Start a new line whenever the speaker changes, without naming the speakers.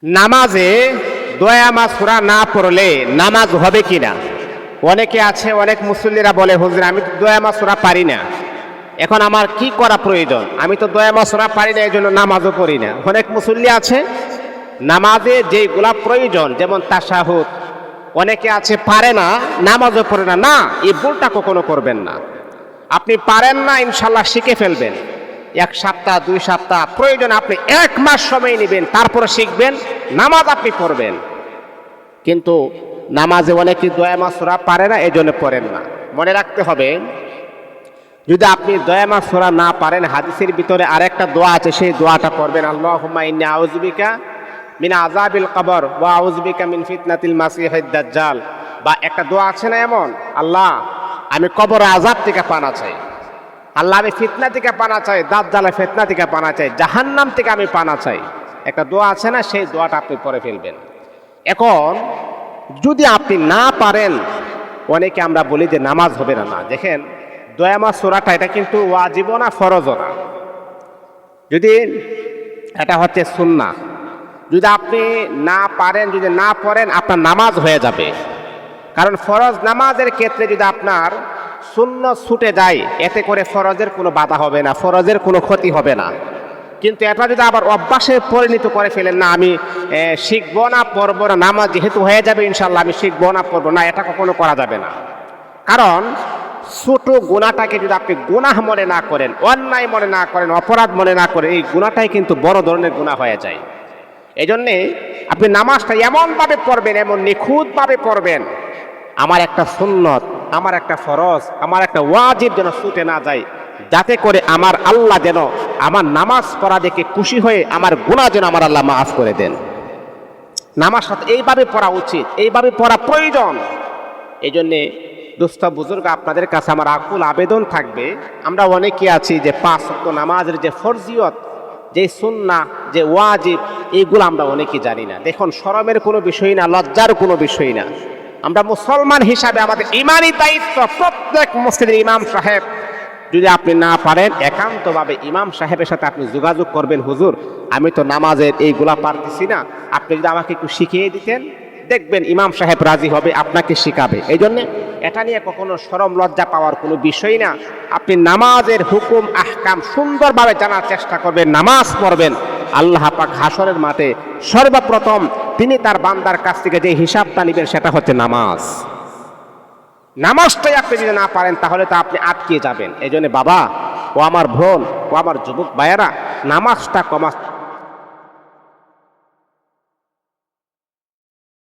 নামাজে দোয়া সূরা না পড়লে নামাজ হবে কিনা? অনেকে আছে, অনেক মুসল্লিরা বলে, হুজুর আমি তো দোয়া সূরা পারি না, এখন আমার কি করা প্রয়োজন? আমি তো দোয়া সূরা পারি না, এই জন্য নামাজও পড়ি না। অনেক মুসল্লি আছে নামাজে যেগুলা প্রয়োজন, যেমন তাশাহুদ, অনেকে আছে পারে না, নামাজও পড়ে না। না, এই ভুলটা কখনো করবেন না। আপনি পারেন না, ইনশাল্লাহ শিখে ফেলবেন। 1 সপ্তাহ 2 সপ্তাহ প্রয়োজন আপনি 1 মাস সময় নেবেন, তারপরে শিখবেন, নামাজ আপনি পড়বেন। কিন্তু নামাজে অনেকে দোয়া সূরা পারে না, এই জন্য পড়েন না। মনে রাখতে হবে, যদি আপনি দোয়া সূরা না পারেন, হাদিসের ভিতরে আরেকটা দোয়া আছে, সেই দোয়াটা পড়বেন। আল্লাহুম্মা ইন্নী আউযু বিকা মিন আযাবিল কবর ওয়া আউযু বিকা মিন ফিতনাতিল মাসিহিদ দাজ্জাল। বা একটা দোয়া আছে না এমন, আল্লাহ আমি কবর আযাব থেকে পানা চাই, আল্লাহ আমি ফিতনা থেকে পানা চাই, দাজ্জালের ফিতনা থেকে পানা চাই, জাহান্নাম থেকে আমি পানা চাই। একটা দোয়া আছে না, সেই দোয়াটা আপনি পড়ে ফেলবেন। এখন যদি আপনি না পারেন, অনেকে আমরা বলি যে নামাজ হবে না। না, দেখেন দোয়া সূরাটা এটা কিন্তু ওয়াজিবও না, ফরজও না। যদি এটা হচ্ছে সুন্নাহ, যদি আপনি না পারেন, যদি না পড়েন, আপনার নামাজ হয়ে যাবে। কারণ ফরজ নামাজের ক্ষেত্রে যদি আপনার সুন্নত ছুটে যায়, এতে করে ফরজের কোনো বাধা হবে না, ফরজের কোনো ক্ষতি হবে না। কিন্তু এটা যদি আবার অভ্যাসে পরিণত করে ফেলেন, না আমি শিখবো না, পড়বো না, নামাজ যেহেতু হয়ে যাবে ইনশাল্লাহ আমি শিখবো না, পড়বো না, এটা কখনো করা যাবে না। কারণ ছোট গুনাহটাকে যদি আপনি গুনাহ মনে না করেন, অন্যায় মনে না করেন, অপরাধ মনে না করেন, এই গুনাহটাই কিন্তু বড় ধরনের গুনাহ হয়ে যায়। এই জন্যে আপনি নামাজটা এমনভাবে পড়বেন, এমন নিখুঁতভাবে পড়বেন, আমার একটা সুন্নত, আমার একটা ফরজ, আমার একটা ওয়াজিব যেন ছুটে না যায়, যাতে করে আমার আল্লাহ যেন আমার নামাজ পড়া দেখে খুশি হয়ে আমার গুনাহ যেন আমার আল্লাহ মাফ করে দেন। নামাজটা এইভাবে পড়া উচিত, এইভাবে পড়া প্রয়োজন। এই জন্যে দোস্ত বুজুর্গ, আপনাদের কাছে আমার আকুল আবেদন থাকবে, আমরা অনেকে আছি যে 5 ওয়াক্ত নামাজের যে ফরজিয়ত, যে সুন্নাহ, যে ওয়াজিব, এইগুলো আমরা অনেকে জানি না। দেখুন, শরমের কোনো বিষয় না, লজ্জার কোনো বিষয় না। আমরা মুসলমান হিসাবে আমাদের ইমানি দায়িত্ব, প্রত্যেক মসজিদের ইমাম সাহেব, যদি আপনি না পারেন, একান্তভাবে ইমাম সাহেবের সাথে আপনি যোগাযোগ করবেন, হুজুর আমি তো নামাজের এইগুলা পারতেছি না, আপনি যদি আমাকে একটু শিখিয়ে দিতেন, দেখবেন ইমাম সাহেব রাজি হবে, আপনাকে শিখাবে। এই জন্যে এটা নিয়ে কখনো শরম লজ্জা পাওয়ার কোনো বিষয় না। আপনি নামাজের হুকুম আহকাম সুন্দরভাবে জানার চেষ্টা করবেন, নামাজ পড়বেন। আল্লাহ পাক হাসরের মাঠে সর্বপ্রথম তিনি তার বান্দার কাছ থেকে যে হিসাবটা নেবেন, সেটা হচ্ছে নামাজ। নামাজটাই আপনি যদি না পারেন, তাহলে তো আপনি আটকে যাবেন। এই জন্য বাবা ও আমার বোন ও আমার যুবক ভাইয়েরা, নামাজটা